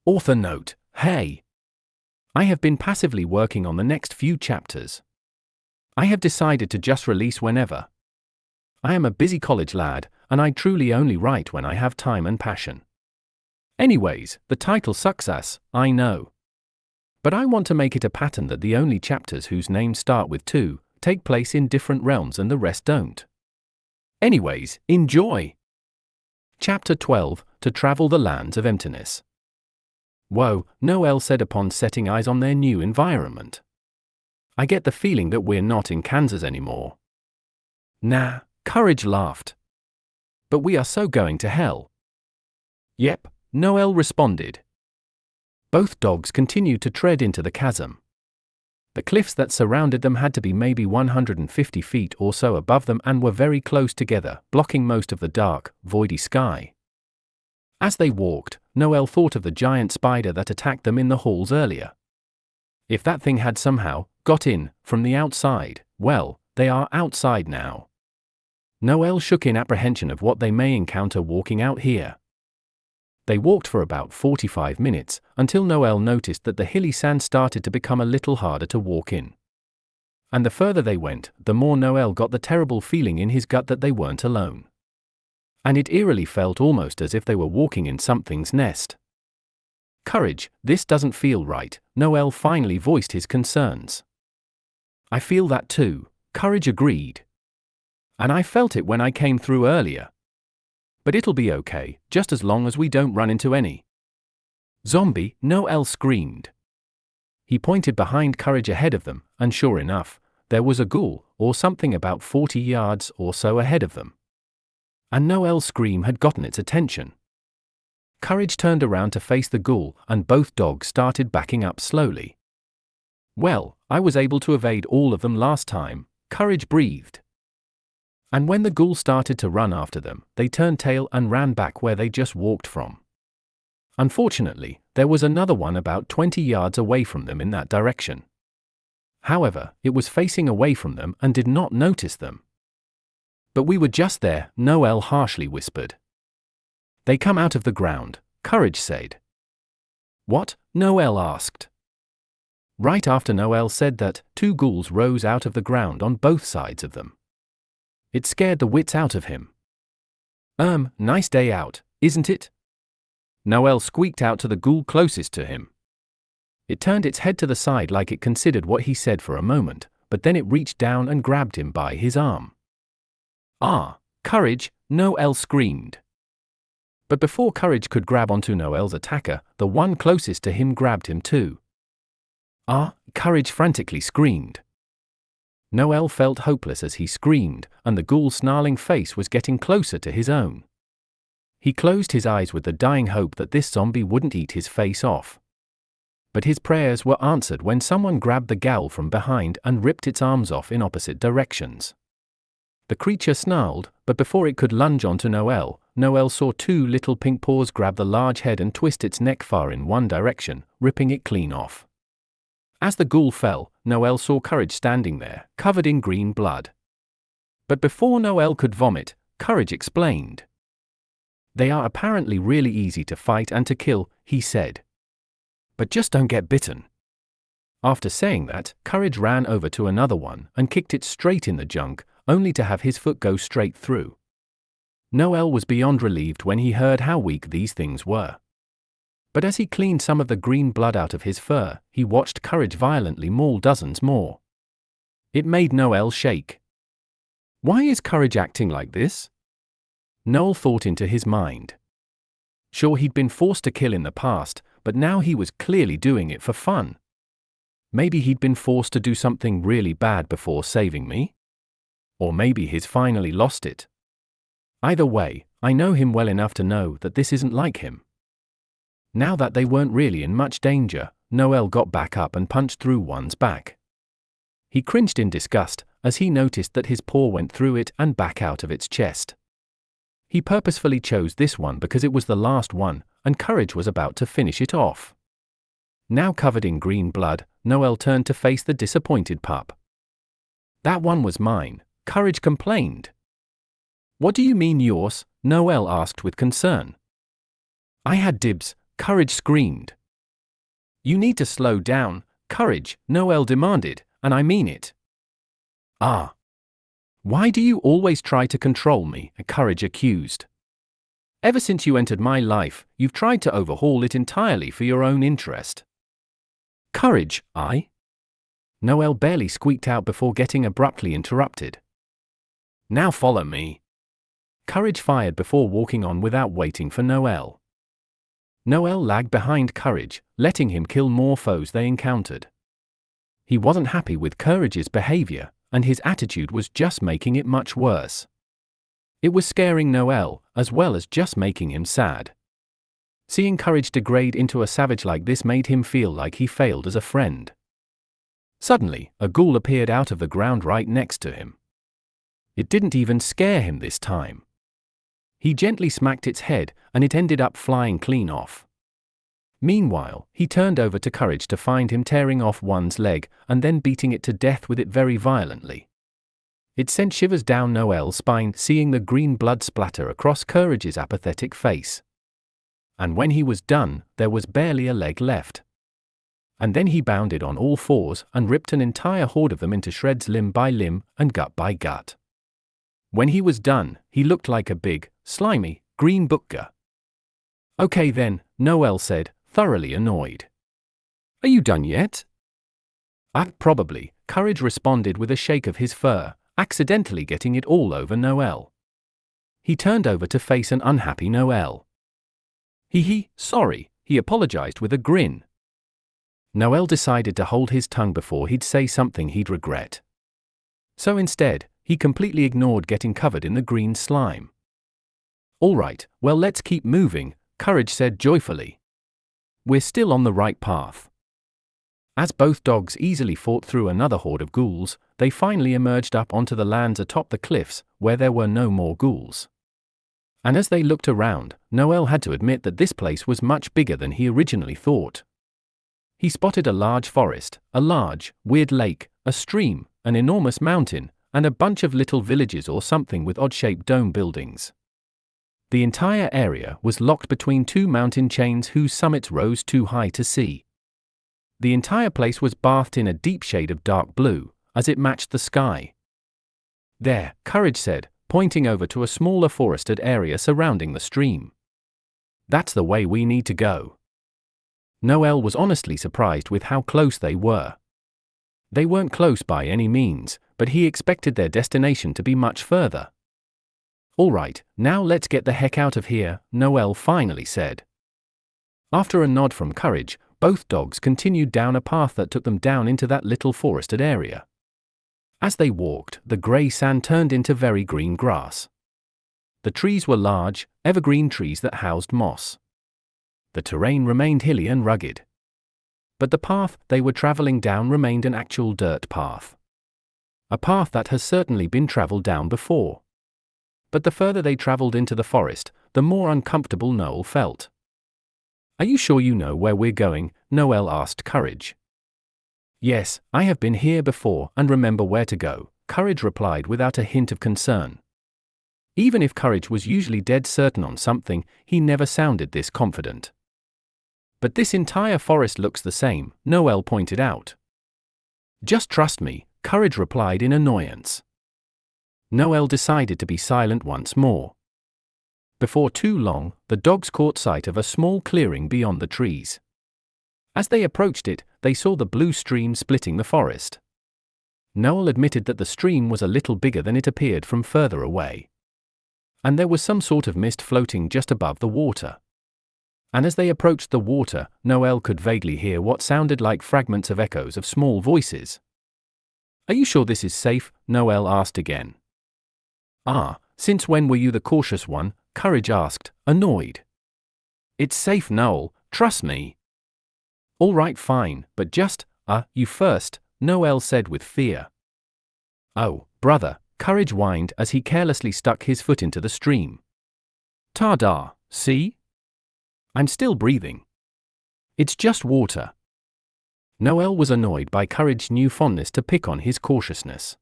Author note: hey. I have been passively working on the next few chapters. I have decided to just release whenever. I am a busy college lad, and I truly only write when I have time and passion. Anyways, the title sucks ass, I know. But I want to make it a pattern that the only chapters whose names start with 2 take place in different realms and the rest don't. Anyways, enjoy! Chapter 12, To Travel the Lands of Emptiness. Whoa, Noelle said upon setting eyes on their new environment. I get the feeling that we're not in Kansas anymore. Nah, Courage laughed. But we are so going to hell. Yep, Noelle responded. Both dogs continued to tread into the chasm. The cliffs that surrounded them had to be maybe 150 feet or so above them and were very close together, blocking most of the dark, voidy sky. As they walked, Noelle thought of the giant spider that attacked them in the halls earlier. If that thing had somehow got in from the outside, well, they are outside now. Noelle shook in apprehension of what they may encounter walking out here. They walked for about 45 minutes, until Noelle noticed that the hilly sand started to become a little harder to walk in. And the further they went, the more Noelle got the terrible feeling in his gut that they weren't alone. And it eerily felt almost as if they were walking in something's nest. Courage, this doesn't feel right, Noelle finally voiced his concerns. I feel that too, Courage agreed. And I felt it when I came through earlier. But it'll be okay, just as long as we don't run into any zombie, Noelle screamed. He pointed behind Courage ahead of them, and sure enough, there was a ghoul, or something about 40 yards or so ahead of them. And Noelle's scream had gotten its attention. Courage turned around to face the ghoul, and both dogs started backing up slowly. Well, I was able to evade all of them last time, Courage breathed. And when the ghoul started to run after them, they turned tail and ran back where they just walked from. Unfortunately, there was another one about 20 yards away from them in that direction. However, it was facing away from them and did not notice them. But we were just there, Noelle harshly whispered. They come out of the ground, Courage said. What? Noelle asked. Right after Noelle said that, 2 ghouls rose out of the ground on both sides of them. It scared the wits out of him. Nice day out, isn't it? Noelle squeaked out to the ghoul closest to him. It turned its head to the side like it considered what he said for a moment, but then it reached down and grabbed him by his arm. Ah, Courage, Noelle screamed. But before Courage could grab onto Noelle's attacker, the one closest to him grabbed him too. Ah, Courage frantically screamed. Noelle felt hopeless as he screamed, and the ghoul's snarling face was getting closer to his own. He closed his eyes with the dying hope that this zombie wouldn't eat his face off. But his prayers were answered when someone grabbed the ghoul from behind and ripped its arms off in opposite directions. The creature snarled, but before it could lunge onto Noelle, Noelle saw 2 little pink paws grab the large head and twist its neck far in one direction, ripping it clean off. As the ghoul fell, Noelle saw Courage standing there, covered in green blood. But before Noelle could vomit, Courage explained. They are apparently really easy to fight and to kill, he said. But just don't get bitten. After saying that, Courage ran over to another one and kicked it straight in the junk, only to have his foot go straight through. Noelle was beyond relieved when he heard how weak these things were. But as he cleaned some of the green blood out of his fur, he watched Courage violently maul dozens more. It made Noelle shake. Why is Courage acting like this? Noelle thought into his mind. Sure, he'd been forced to kill in the past, but now he was clearly doing it for fun. Maybe he'd been forced to do something really bad before saving me? Or maybe he's finally lost it. Either way, I know him well enough to know that this isn't like him. Now that they weren't really in much danger, Noelle got back up and punched through one's back. He cringed in disgust as he noticed that his paw went through it and back out of its chest. He purposefully chose this one because it was the last one, and Courage was about to finish it off. Now covered in green blood, Noelle turned to face the disappointed pup. That one was mine, Courage complained. What do you mean yours? Noelle asked with concern. I had dibs, Courage screamed. You need to slow down, Courage, Noel demanded, and I mean it. Ah. Why do you always try to control me? Courage accused. Ever since you entered my life, you've tried to overhaul it entirely for your own interest. Courage, Noel barely squeaked out before getting abruptly interrupted. Now follow me. Courage fired before walking on without waiting for Noel. Noel lagged behind Courage, letting him kill more foes they encountered. He wasn't happy with Courage's behavior, and his attitude was just making it much worse. It was scaring Noel, as well as just making him sad. Seeing Courage degrade into a savage like this made him feel like he failed as a friend. Suddenly, a ghoul appeared out of the ground right next to him. It didn't even scare him this time. He gently smacked its head, and it ended up flying clean off. Meanwhile, he turned over to Courage to find him tearing off one's leg, and then beating it to death with it very violently. It sent shivers down Noel's spine seeing the green blood splatter across Courage's apathetic face. And when he was done, there was barely a leg left. And then he bounded on all fours and ripped an entire horde of them into shreds limb by limb and gut by gut. When he was done, he looked like a big, slimy, green booger. Okay then, Noel said, thoroughly annoyed. Are you done yet? Probably, Courage responded with a shake of his fur, accidentally getting it all over Noel. He turned over to face an unhappy Noel. Sorry, he apologized with a grin. Noel decided to hold his tongue before he'd say something he'd regret. So instead, he completely ignored getting covered in the green slime. Alright, well let's keep moving, Courage said joyfully. We're still on the right path. As both dogs easily fought through another horde of ghouls, they finally emerged up onto the lands atop the cliffs, where there were no more ghouls. And as they looked around, Noel had to admit that this place was much bigger than he originally thought. He spotted a large forest, a large, weird lake, a stream, an enormous mountain, and a bunch of little villages or something with odd-shaped dome buildings. The entire area was locked between two mountain chains whose summits rose too high to see. The entire place was bathed in a deep shade of dark blue, as it matched the sky. There, Courage said, pointing over to a smaller forested area surrounding the stream. That's the way we need to go. Noel was honestly surprised with how close they were. They weren't close by any means, but he expected their destination to be much further. Alright, now let's get the heck out of here, Noel finally said. After a nod from Courage, both dogs continued down a path that took them down into that little forested area. As they walked, the grey sand turned into very green grass. The trees were large, evergreen trees that housed moss. The terrain remained hilly and rugged. But the path they were traveling down remained an actual dirt path. A path that has certainly been traveled down before. But the further they traveled into the forest, the more uncomfortable Noel felt. Are you sure you know where we're going? Noel asked Courage. Yes, I have been here before and remember where to go, Courage replied without a hint of concern. Even if Courage was usually dead certain on something, he never sounded this confident. But this entire forest looks the same, Noel pointed out. Just trust me, Courage replied in annoyance. Noel decided to be silent once more. Before too long, the dogs caught sight of a small clearing beyond the trees. As they approached it, they saw the blue stream splitting the forest. Noel admitted that the stream was a little bigger than it appeared from further away. And there was some sort of mist floating just above the water. And as they approached the water, Noel could vaguely hear what sounded like fragments of echoes of small voices. Are you sure this is safe? Noel asked again. Since when were you the cautious one? Courage asked, annoyed. It's safe, Noel, trust me. All right, fine, but just, you first, Noel said with fear. Oh, brother, Courage whined as he carelessly stuck his foot into the stream. Ta-da, see? I'm still breathing. It's just water. Noel was annoyed by Courage's new fondness to pick on his cautiousness.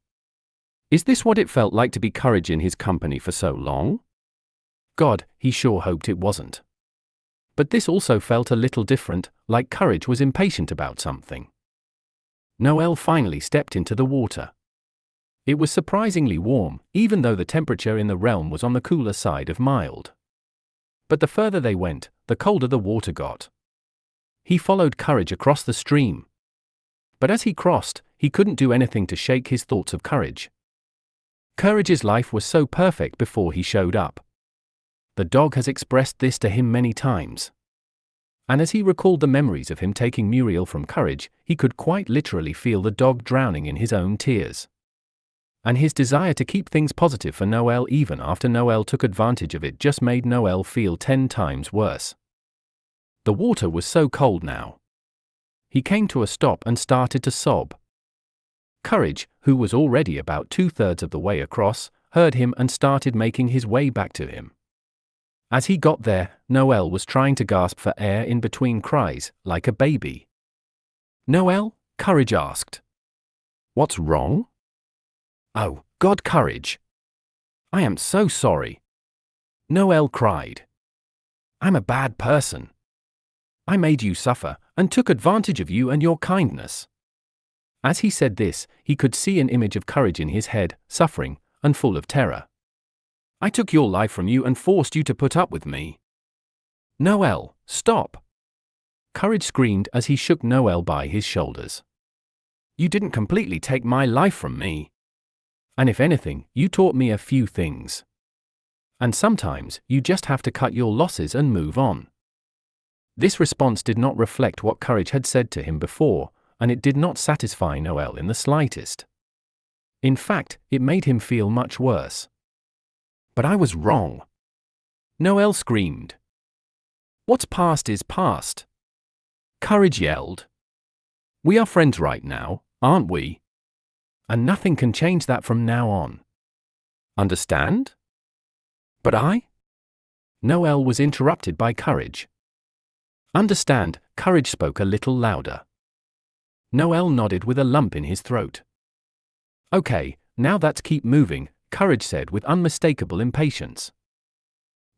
Is this what it felt like to be Courage in his company for so long? God, he sure hoped it wasn't. But this also felt a little different, like Courage was impatient about something. Noel finally stepped into the water. It was surprisingly warm, even though the temperature in the realm was on the cooler side of mild. But the further they went, the colder the water got. He followed Courage across the stream. But as he crossed, he couldn't do anything to shake his thoughts of Courage. Courage's life was so perfect before he showed up. The dog has expressed this to him many times. And as he recalled the memories of him taking Muriel from Courage, he could quite literally feel the dog drowning in his own tears. And his desire to keep things positive for Noel even after Noel took advantage of it just made Noel feel 10 times worse. The water was so cold now. He came to a stop and started to sob. Courage, who was already about 2/3 of the way across, heard him and started making his way back to him. As he got there, Noel was trying to gasp for air in between cries, like a baby. "Noel?" Courage asked. "What's wrong?" "Oh, God, Courage. I am so sorry." Noel cried. "I'm a bad person. I made you suffer, and took advantage of you and your kindness." As he said this, he could see an image of Courage in his head, suffering, and full of terror. "I took your life from you and forced you to put up with me." "Noel, stop!" Courage screamed as he shook Noel by his shoulders. "You didn't completely take my life from me. And if anything, you taught me a few things. And sometimes, you just have to cut your losses and move on." This response did not reflect what Courage had said to him before, and it did not satisfy Noel in the slightest. In fact, it made him feel much worse. "But I was wrong," Noel screamed. "What's past is past," Courage yelled. "We are friends right now, aren't we? And nothing can change that from now on. Understand?" "But I?" Noel was interrupted by Courage. "Understand," Courage spoke a little louder. Noel nodded with a lump in his throat. "Okay, now let's keep moving," Courage said with unmistakable impatience.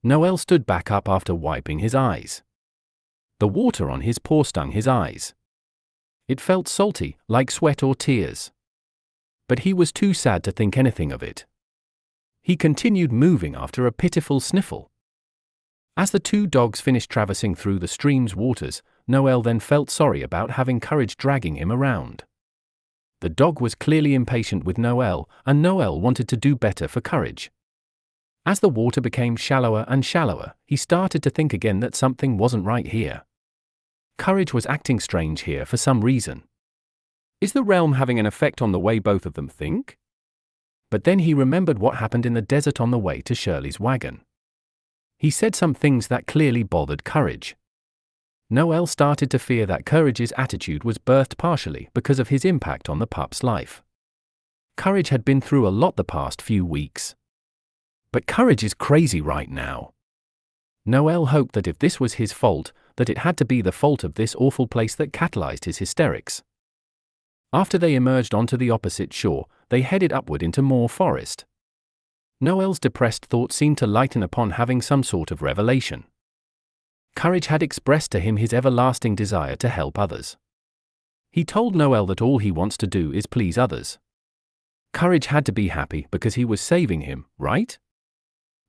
Noel stood back up after wiping his eyes. The water on his paw stung his eyes. It felt salty, like sweat or tears. But he was too sad to think anything of it. He continued moving after a pitiful sniffle. As the two dogs finished traversing through the stream's waters, Noel then felt sorry about having Courage dragging him around. The dog was clearly impatient with Noel, and Noel wanted to do better for Courage. As the water became shallower and shallower, he started to think again that something wasn't right here. Courage was acting strange here for some reason. Is the realm having an effect on the way both of them think? But then he remembered what happened in the desert on the way to Shirley's wagon. He said some things that clearly bothered Courage. Noel started to fear that Courage's attitude was birthed partially because of his impact on the pup's life. Courage had been through a lot the past few weeks. But Courage is crazy right now. Noel hoped that if this was his fault, that it had to be the fault of this awful place that catalyzed his hysterics. After they emerged onto the opposite shore, they headed upward into more forest. Noel's depressed thoughts seemed to lighten upon having some sort of revelation. Courage had expressed to him his everlasting desire to help others. He told Noel that all he wants to do is please others. Courage had to be happy because he was saving him, right?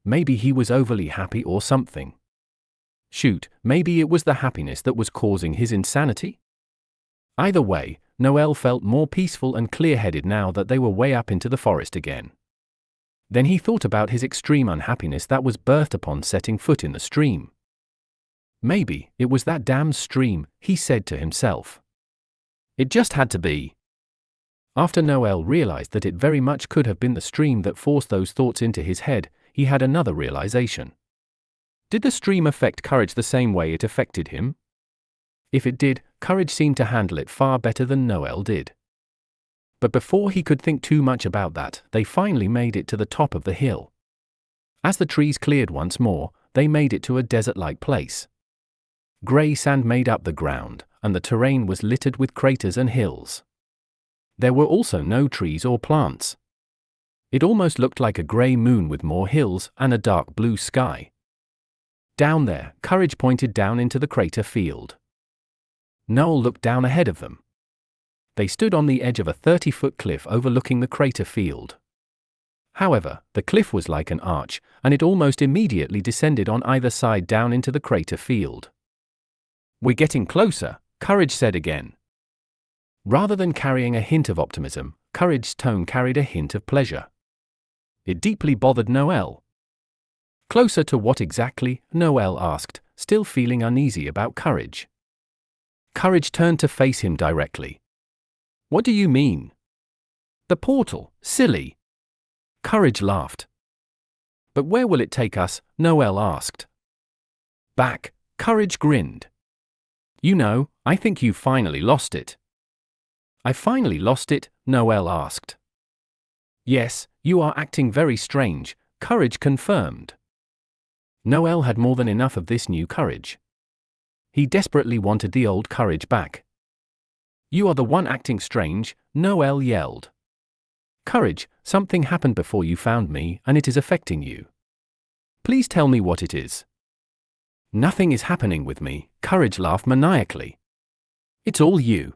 Maybe he was overly happy or something. Shoot, maybe it was the happiness that was causing his insanity? Either way, Noel felt more peaceful and clear-headed now that they were way up into the forest again. Then he thought about his extreme unhappiness that was birthed upon setting foot in the stream. Maybe it was that damn stream, he said to himself. It just had to be. After Noel realized that it very much could have been the stream that forced those thoughts into his head, he had another realization. Did the stream affect Courage the same way it affected him? If it did, Courage seemed to handle it far better than Noel did. But before he could think too much about that, they finally made it to the top of the hill. As the trees cleared once more, they made it to a desert-like place. Grey sand made up the ground, and the terrain was littered with craters and hills. There were also no trees or plants. It almost looked like a grey moon with more hills and a dark blue sky. Down there, Courage pointed down into the crater field. Noel looked down ahead of them. They stood on the edge of a 30-foot cliff overlooking the crater field. However, the cliff was like an arch, and it almost immediately descended on either side down into the crater field. "We're getting closer," Courage said again. Rather than carrying a hint of optimism, Courage's tone carried a hint of pleasure. It deeply bothered Noel. "Closer to what exactly?" Noel asked, still feeling uneasy about Courage. Courage turned to face him directly. "What do you mean?" "The portal, silly." Courage laughed. "But where will it take us?" Noel asked. "Back," Courage grinned. "You know, I think you've finally lost it." "I finally lost it?" Noel asked. "Yes, you are acting very strange," Courage confirmed. Noel had more than enough of this new Courage. He desperately wanted the old Courage back. "You are the one acting strange," Noel yelled. "Courage, something happened before you found me, and it is affecting you. Please tell me what it is." "Nothing is happening with me," Courage laughed maniacally. "It's all you.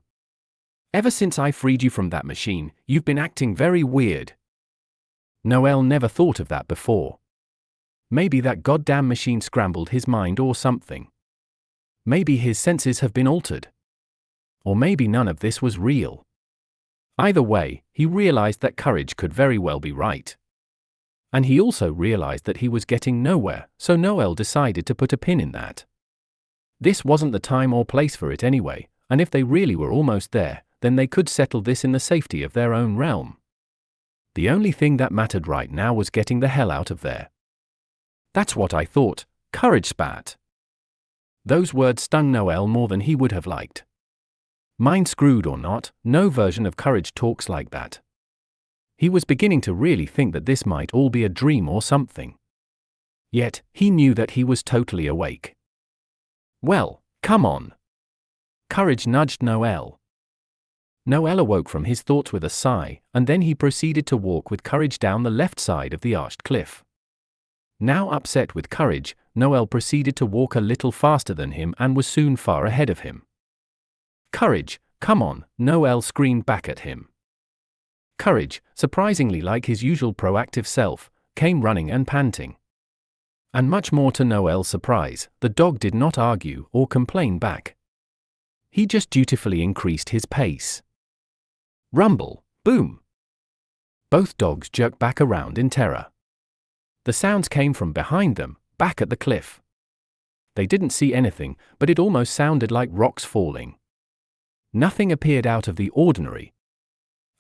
Ever since I freed you from that machine, you've been acting very weird." Noel never thought of that before. Maybe that goddamn machine scrambled his mind or something. Maybe his senses have been altered. Or maybe none of this was real. Either way, he realized that Courage could very well be right. And he also realized that he was getting nowhere, so Noel decided to put a pin in that. This wasn't the time or place for it anyway, and if they really were almost there, then they could settle this in the safety of their own realm. The only thing that mattered right now was getting the hell out of there. "That's what I thought," Courage spat. Those words stung Noel more than he would have liked. Mind screwed or not, no version of Courage talks like that. He was beginning to really think that this might all be a dream or something. Yet, he knew that he was totally awake. "Well, come on." Courage nudged Noel. Noel awoke from his thoughts with a sigh, and then he proceeded to walk with Courage down the left side of the arched cliff. Now upset with Courage, Noel proceeded to walk a little faster than him and was soon far ahead of him. "Courage, come on," Noel screamed back at him. Courage, surprisingly like his usual proactive self, came running and panting. And much more to Noel's surprise, the dog did not argue or complain back. He just dutifully increased his pace. Rumble, boom. Both dogs jerked back around in terror. The sounds came from behind them, back at the cliff. They didn't see anything, but it almost sounded like rocks falling. Nothing appeared out of the ordinary.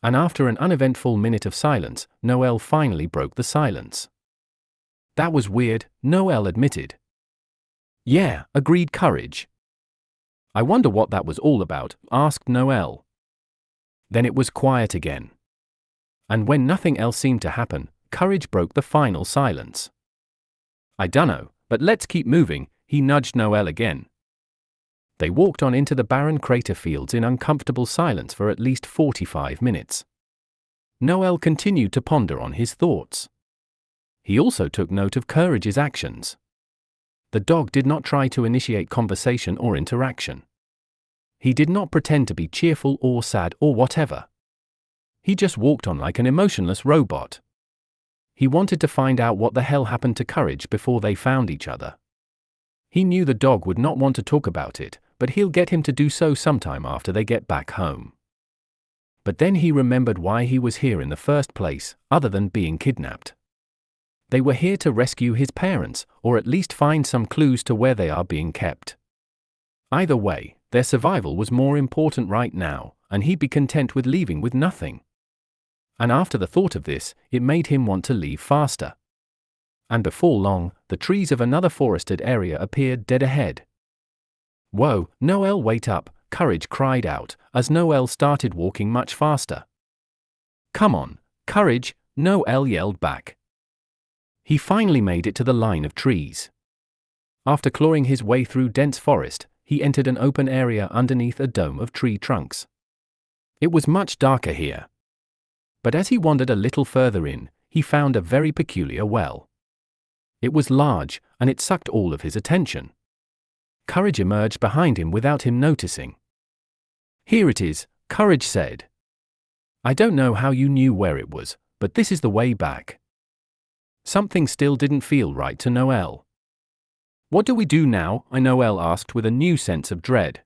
And after an uneventful minute of silence, Noel finally broke the silence. "That was weird," Noel admitted. "Yeah," agreed Courage. "I wonder what that was all about," asked Noel. Then it was quiet again. And when nothing else seemed to happen, Courage broke the final silence. "I dunno, but let's keep moving," he nudged Noel again. They walked on into the barren crater fields in uncomfortable silence for at least 45 minutes. Noel continued to ponder on his thoughts. He also took note of Courage's actions. The dog did not try to initiate conversation or interaction. He did not pretend to be cheerful or sad or whatever. He just walked on like an emotionless robot. He wanted to find out what the hell happened to Courage before they found each other. He knew the dog would not want to talk about it, but he'll get him to do so sometime after they get back home. But then he remembered why he was here in the first place, other than being kidnapped. They were here to rescue his parents, or at least find some clues to where they are being kept. Either way, their survival was more important right now, and he'd be content with leaving with nothing. And after the thought of this, it made him want to leave faster. And before long, the trees of another forested area appeared dead ahead. "Whoa, Noel, wait up," Courage cried out, as Noel started walking much faster. "Come on, Courage," Noel yelled back. He finally made it to the line of trees. After clawing his way through dense forest, he entered an open area underneath a dome of tree trunks. It was much darker here. But as he wandered a little further in, he found a very peculiar well. It was large, and it sucked all of his attention. Courage emerged behind him without him noticing. "Here it is," Courage said. "I don't know how you knew where it was, but this is the way back." Something still didn't feel right to Noel. "What do we do now?" Noel asked with a new sense of dread.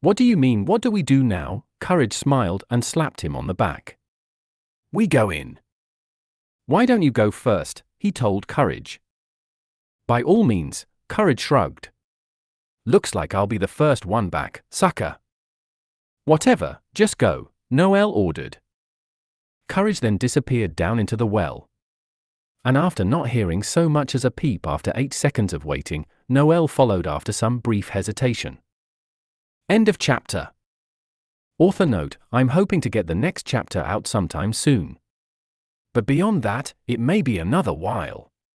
"What do you mean, what do we do now?" Courage smiled and slapped him on the back. "We go in." "Why don't you go first?" he told Courage. "By all means," Courage shrugged. "Looks like I'll be the first one back, sucker." "Whatever, just go," Noel ordered. Courage then disappeared down into the well. And after not hearing so much as a peep after 8 seconds of waiting, Noel followed after some brief hesitation. End of chapter. Author note: I'm hoping to get the next chapter out sometime soon. But beyond that, it may be another while.